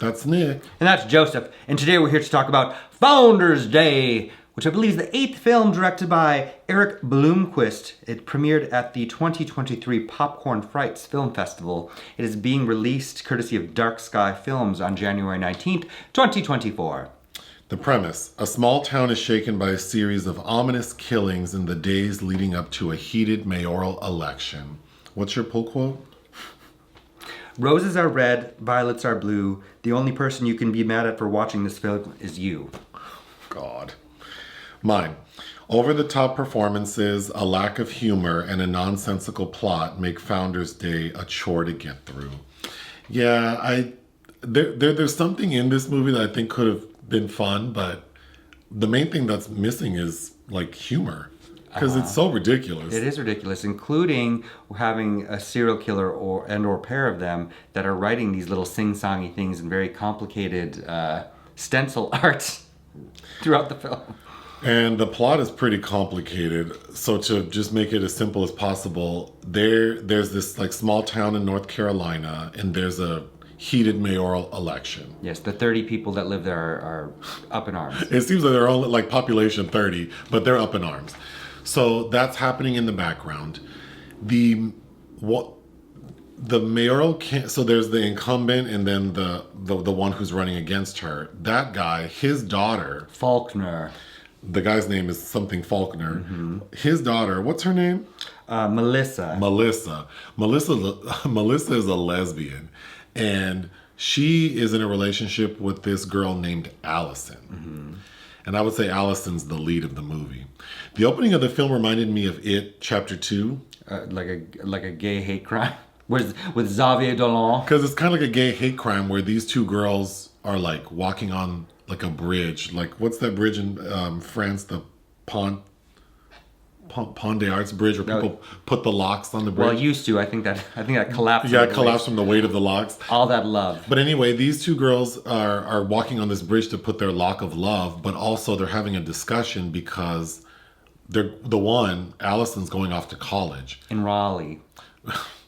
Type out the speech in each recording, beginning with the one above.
That's Nick. And that's Joseph. And today we're here to talk about Founders Day, which I believe is the 8th film directed by Erik Bloomquist. It premiered at the 2023 Popcorn Frights Film Festival. It is being released courtesy of Dark Sky Films on January 19th, 2024. The premise: a small town is shaken by a series of ominous killings in the days leading up to a heated mayoral election. What's your pull quote? Roses are red, violets are blue. The only person you can be mad at for watching this film is you. God. Mine. Over-the-top performances, a lack of humor, and a nonsensical plot make Founders Day a chore to get through. Yeah, there's something in this movie that I think could have been fun, but the main thing that's missing is like humor, because it's so ridiculous. It is ridiculous, including having a serial killer or pair of them that are writing these little sing-songy things in very complicated stencil arts throughout the film. And the plot is pretty complicated. So to just make it as simple as possible, there's this like small town in North Carolina, and there's a heated mayoral election. Yes, the 30 people that live there are up in arms. It seems like they're only like population 30, but they're up in arms. So that's happening in the background. The mayoral so there's the incumbent and then the one who's running against her. That guy, his daughter, Faulkner. The guy's name is something Faulkner. Mm-hmm. His daughter, what's her name? Melissa. Melissa is a lesbian, and she is in a relationship with this girl named Allison. Mm-hmm. And I would say Allison's the lead of the movie. The opening of the film reminded me of It, Chapter 2. Like a gay hate crime with Xavier Dolan. Because it's kind of like a gay hate crime where these two girls are like walking on like a bridge. Like, what's that bridge in France? The Pont des Arts bridge where people put the locks on the bridge. Well, it used to. I think that collapsed. Yeah, it collapsed from the weight of the locks. All that love. But anyway, these two girls are walking on this bridge to put their lock of love, but also they're having a discussion because Allison's going off to college. In Raleigh.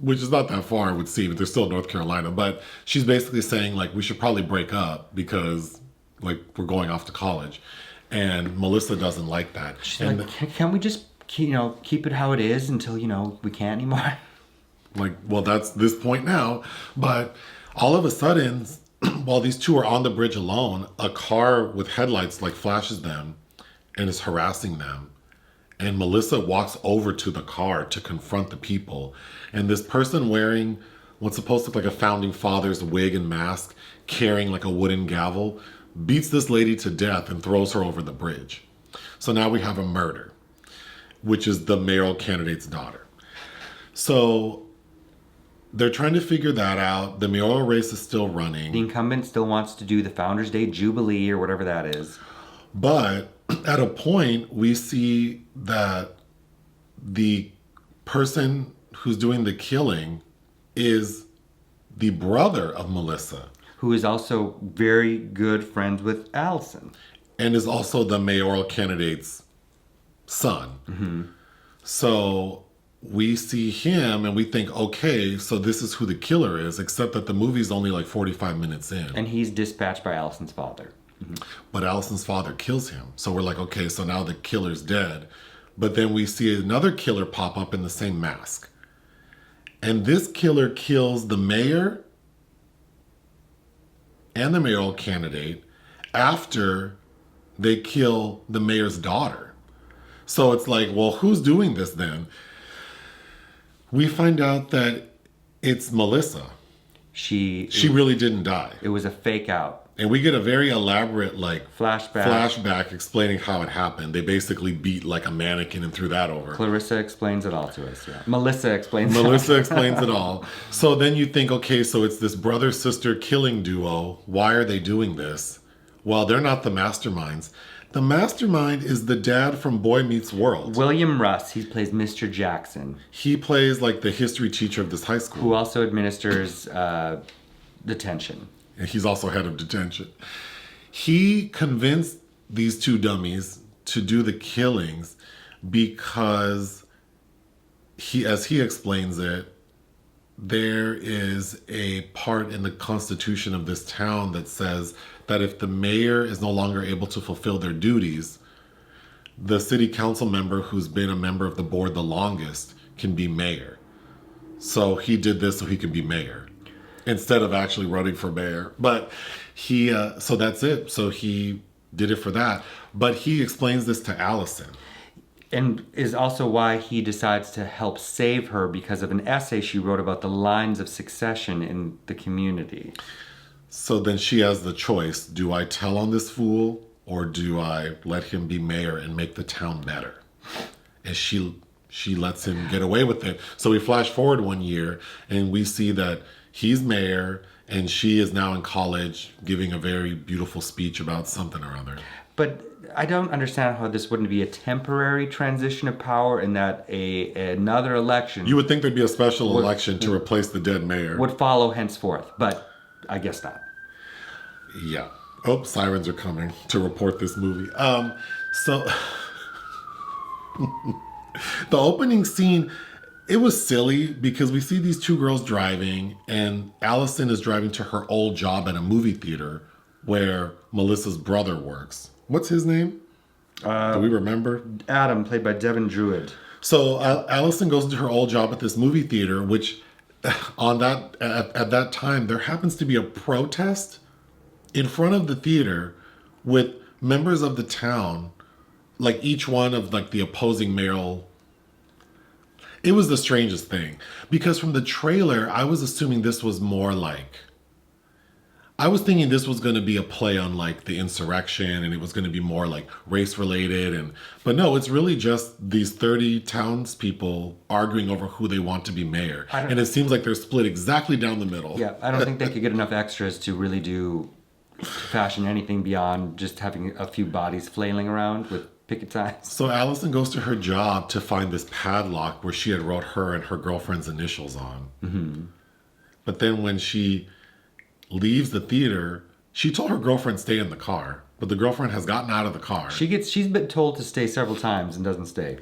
Which is not that far, it would seem. They're still in North Carolina. But she's basically saying, like, we should probably break up because, like, we're going off to college. And Melissa doesn't like that. She's like, can't we just keep it how it is until, we can't anymore? Like, well, that's this point now. But all of a sudden, while these two are on the bridge alone, a car with headlights, like, flashes them and is harassing them. And Melissa walks over to the car to confront the people. And this person wearing what's supposed to look like a founding father's wig and mask, carrying like a wooden gavel, beats this lady to death and throws her over the bridge. So now we have a murder, which is the mayoral candidate's daughter. So they're trying to figure that out. The mayoral race is still running. The incumbent still wants to do the Founders Day Jubilee or whatever that is. But at a point, we see that the person who's doing the killing is the brother of Melissa. Who is also very good friends with Allison. And is also the mayoral candidate's son. Mm-hmm. So we see him and we think, okay, so this is who the killer is, except that the movie's only like 45 minutes in. And he's dispatched by Allison's father. Mm-hmm. But Allison's father kills him. So we're like, okay, so now the killer's dead. But then we see another killer pop up in the same mask. And this killer kills the mayor and the mayoral candidate after they kill the mayor's daughter. So it's like, well, who's doing this then? We find out that it's Melissa. She really didn't die. It was a fake out. And we get a very elaborate flashback explaining how it happened. They basically beat like a mannequin and threw that over. Clarissa explains it all to us. Yeah. Melissa explains it all. So then you think, okay, so it's this brother-sister killing duo. Why are they doing this? Well, they're not the masterminds. The mastermind is the dad from Boy Meets World. William Russ. He plays Mr. Jackson. He plays like the history teacher of this high school. Who also administers detention. And he's also head of detention. He convinced these two dummies to do the killings because as he explains it, there is a part in the constitution of this town that says that if the mayor is no longer able to fulfill their duties, the city council member who's been a member of the board the longest can be mayor. So he did this so he could be mayor instead of actually running for mayor. But he, so that's it. So he did it for that. But he explains this to Allison. And is also why he decides to help save her because of an essay she wrote about the lines of succession in the community. So then she has the choice. Do I tell on this fool or do I let him be mayor and make the town better? And she lets him get away with it. So we flash forward 1 year and we see that he's mayor and she is now in college giving a very beautiful speech about something or other. But I don't understand how this wouldn't be a temporary transition of power and that another election You would think there'd be a special election to replace the dead mayor. would follow henceforth, but I guess not. Yeah. Oh, sirens are coming to report this movie. So the opening scene, it was silly because we see these two girls driving and Allison is driving to her old job at a movie theater where Melissa's brother works. What's his name? Do we remember? Adam, played by Devin Druid. So Allison goes into her old job at this movie theater, which on that at that time there happens to be a protest in front of the theater with members of the town, like each one of like the opposing mayoral. It was the strangest thing because from the trailer, I was assuming this was more like, I was thinking this was going to be a play on like the insurrection and it was going to be more like race related. But no, it's really just these 30 townspeople arguing over who they want to be mayor. And it seems like they're split exactly down the middle. Yeah, I don't think they could get enough extras to really do fashion anything beyond just having a few bodies flailing around with picket signs. So Allison goes to her job to find this padlock where she had wrote her and her girlfriend's initials on. Mm-hmm. But then when she leaves the theater, she told her girlfriend stay in the car, but the girlfriend has gotten out of the car. She's been told to stay several times and doesn't stay.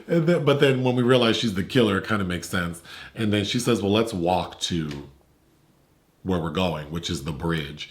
But then when we realize she's the killer, it kind of makes sense. And then she says, well, let's walk to where we're going, which is the bridge.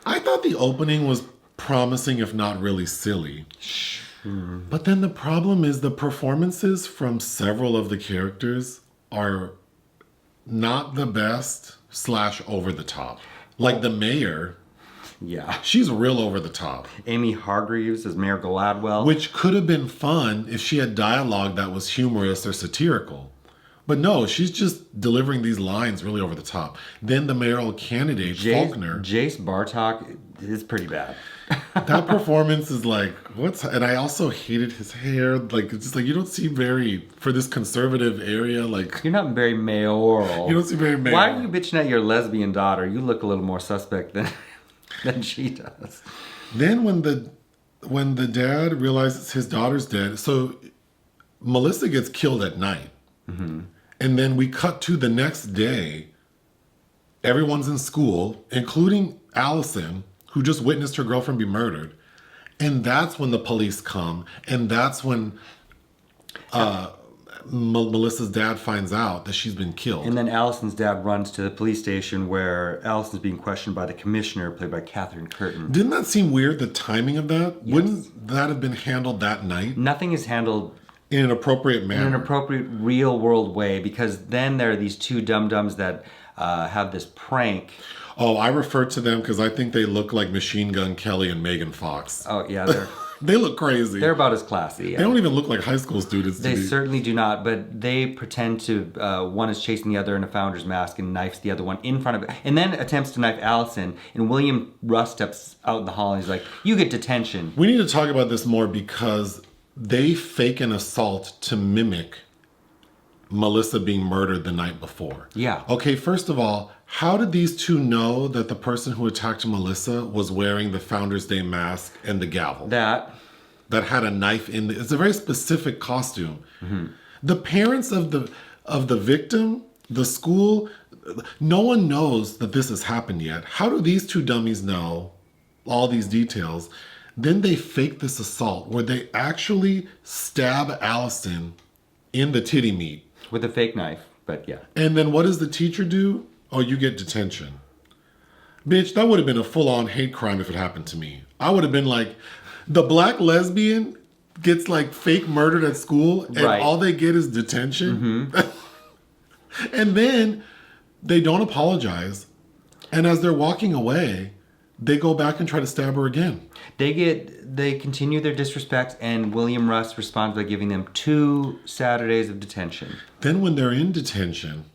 I thought the opening was promising, if not really silly. Sure. But then the problem is the performances from several of the characters are not the best / over the top. Like the mayor. Yeah. She's real over the top. Amy Hargreaves as Mayor Gladwell. Which could have been fun if she had dialogue that was humorous or satirical. But no, she's just delivering these lines really over the top. Then the mayoral candidate, Faulkner. Jayce Bartok is pretty bad. That performance is like, and I also hated his hair. Like, it's just like, you don't seem very, for this conservative area, like. You're not very mayoral. You don't seem very mayoral. Why are you bitching at your lesbian daughter? You look a little more suspect than she does. Then when the dad realizes his daughter's dead, so Melissa gets killed at night. Mm-hmm. And then we cut to the next day. Everyone's in school, including Allison, who just witnessed her girlfriend be murdered. And that's when the police come. And that's when Melissa's dad finds out that she's been killed. And then Allison's dad runs to the police station where Allison's being questioned by the commissioner, played by Curtin. Didn't that seem weird, the timing of that? Yes. Wouldn't that have been handled that night? Nothing is handled in an appropriate manner. In an appropriate real world way, because then there are these two dum-dums that have this prank. Oh, I refer to them because I think they look like Machine Gun Kelly and Megan Fox. Oh, yeah. They look crazy. They're about as classy. Yeah. They don't even look like high school students to me. They certainly do not, but they pretend to, one is chasing the other in a founder's mask and knifes the other one in front of it, and then attempts to knife Allison, and Russ steps out in the hall and he's like, you get detention. We need to talk about this more because they fake an assault to mimic Melissa being murdered the night before. Yeah. Okay, first of all, how did these two know that the person who attacked Melissa was wearing the Founder's Day mask and the gavel? That had a knife in it. It's a very specific costume. Mm-hmm. The parents of the victim, the school, no one knows that this has happened yet. How do these two dummies know all these details? Then they fake this assault where they actually stab Allison in the titty meat. With a fake knife. But yeah. And then what does the teacher do? Oh, you get detention. Bitch, that would have been a full-on hate crime if it happened to me. I would have been like, the black lesbian gets like fake murdered at school and all they get is detention. And then they don't apologize. And as they're walking away, they go back and try to stab her again. They continue their disrespect, and William Russ responds by giving them 2 Saturdays of detention. Then when they're in detention,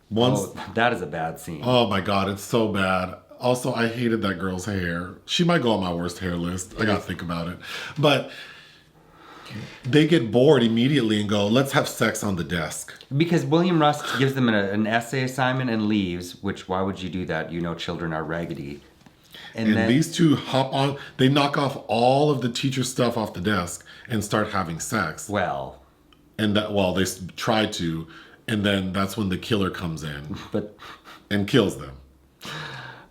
that is a bad scene. Oh my God, it's so bad. Also, I hated that girl's hair. She might go on my worst hair list. I gotta think about it. But they get bored immediately and go, let's have sex on the desk. Because William Russ gives them an essay assignment and leaves, which, why would you do that? You know children are raggedy. And then these two hop on, they knock off all of the teacher's stuff off the desk and start having sex. Well. And they try to, and then that's when the killer comes in and kills them.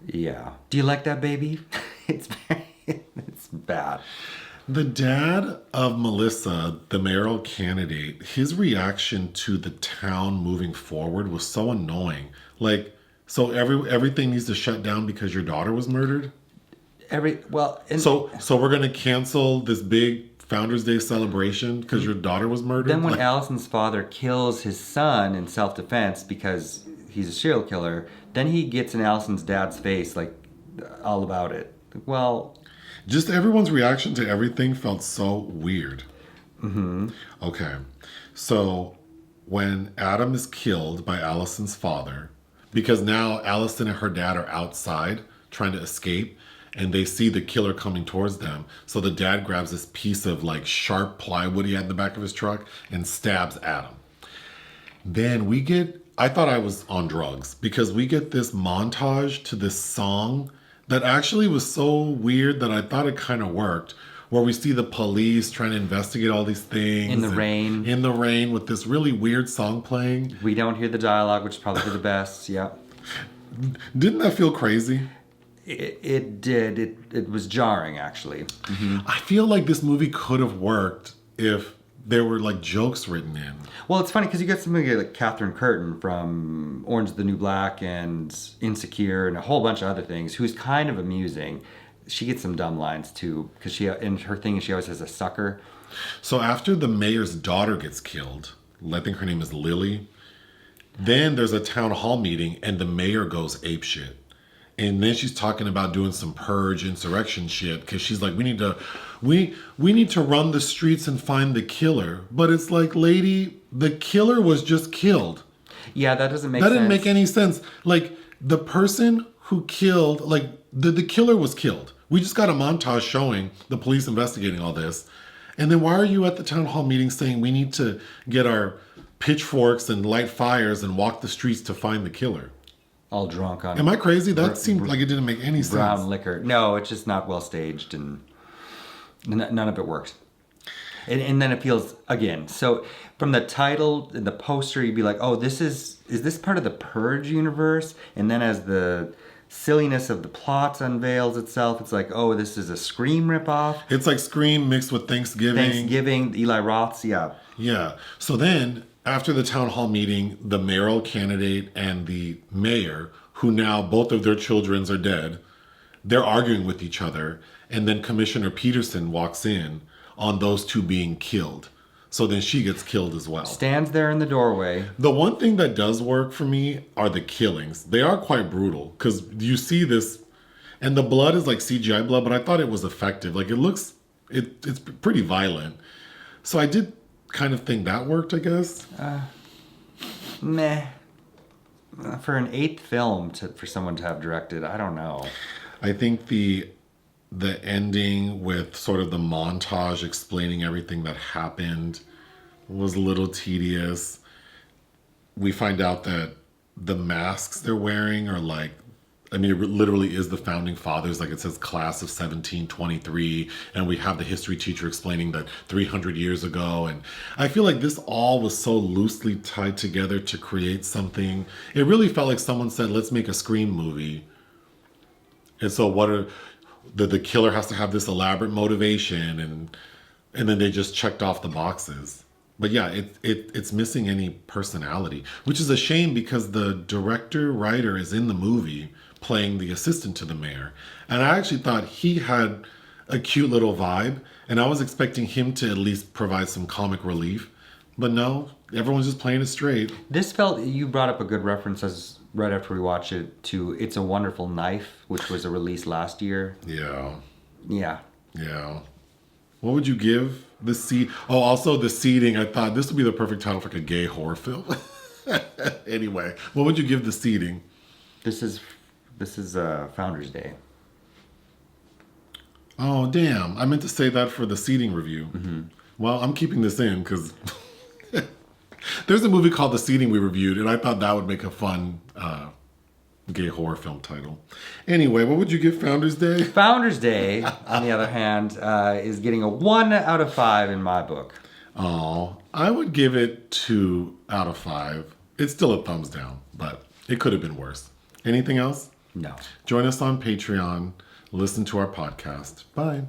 Yeah. Do you like that baby? It's bad. The dad of Melissa, the mayoral candidate, his reaction to the town moving forward was so annoying. Like, so everything needs to shut down because your daughter was murdered? So we're going to cancel this big Founders Day celebration because your daughter was murdered? Then when Allison's father kills his son in self-defense because he's a serial killer, then he gets in Allison's dad's face, like, all about it. Well... Just everyone's reaction to everything felt so weird. Mm-hmm. Okay. So when Adam is killed by Allison's father, because now Allison and her dad are outside trying to escape, and they see the killer coming towards them. So the dad grabs this piece of like sharp plywood he had in the back of his truck and stabs Adam. Then I thought I was on drugs because we get this montage to this song that actually was so weird that I thought it kind of worked, where we see the police trying to investigate all these things. In the rain. In the rain with this really weird song playing. We don't hear the dialogue, which is probably for the best, yeah. Didn't that feel crazy? It did. It was jarring, actually. Mm-hmm. I feel like this movie could have worked if there were like jokes written in. Well, it's funny because you get somebody like Catherine Curtin from Orange is the New Black and Insecure and a whole bunch of other things, who's kind of amusing. She gets some dumb lines too, because in her thing she always has a sucker. So after the mayor's daughter gets killed, I think her name is Lilly, then there's a town hall meeting and the mayor goes apeshit. And then she's talking about doing some purge insurrection shit because she's like, we need to run the streets and find the killer. But it's like, lady, the killer was just killed. Yeah, that doesn't make sense. That didn't make any sense. Like, the person who killed, like, the killer was killed. We just got a montage showing the police investigating all this. And then why are you at the town hall meeting saying we need to get our pitchforks and light fires and walk the streets to find the killer? All drunk on... Am I crazy? That seemed like it didn't make any sense. Brown liquor. No, it's just not well staged and none of it worked. And then it feels, again, so from the title and the poster, you'd be like, oh, is this part of the Purge universe? And then as the silliness of the plot unveils itself, it's like, oh, this is a Scream ripoff. It's like Scream mixed with Thanksgiving, Eli Roth's, yeah. Yeah. So then, after the town hall meeting, the mayoral candidate and the mayor, who now both of their children are dead, they're arguing with each other. And then Commissioner Peterson walks in on those two being killed. So then she gets killed as well. Stands there in the doorway. The one thing that does work for me are the killings. They are quite brutal because you see this, and the blood is like CGI blood, but I thought it was effective. Like it's pretty violent. So I did kind of think that worked, I guess. Meh. For an 8th film for someone to have directed, I don't know. I think the ending with sort of the montage explaining everything that happened was a little tedious. We find out that the masks they're wearing are like, I mean, it literally is the founding fathers. Like it says class of 1723. And we have the history teacher explaining that 300 years ago. And I feel like this all was so loosely tied together to create something. It really felt like someone said, let's make a Scream movie. And so the killer has to have this elaborate motivation. And then they just checked off the boxes. But yeah, it's missing any personality, which is a shame because the director writer is in the movie playing the assistant to the mayor, and I actually thought he had a cute little vibe, and I was expecting him to at least provide some comic relief, but no, everyone's just playing it straight. This felt, you brought up a good reference as right after we watched it to It's a Wonderful Knife, which was a release last year. Yeah. Yeah. Yeah. What would you give the seat? Oh, also the seating. I thought this would be the perfect title for like a gay horror film. Anyway, what would you give the seating? This is Founders Day. Oh, damn. I meant to say that for the seating review. Mm-hmm. Well, I'm keeping this in because there's a movie called The Seating we reviewed, and I thought that would make a fun gay horror film title. Anyway, what would you give Founders Day? Founders Day, on the other hand, is getting a 1 out of 5 in my book. Oh, I would give it 2 out of 5. It's still a thumbs down, but it could have been worse. Anything else? No. Join us on Patreon. Listen to our podcast. Bye.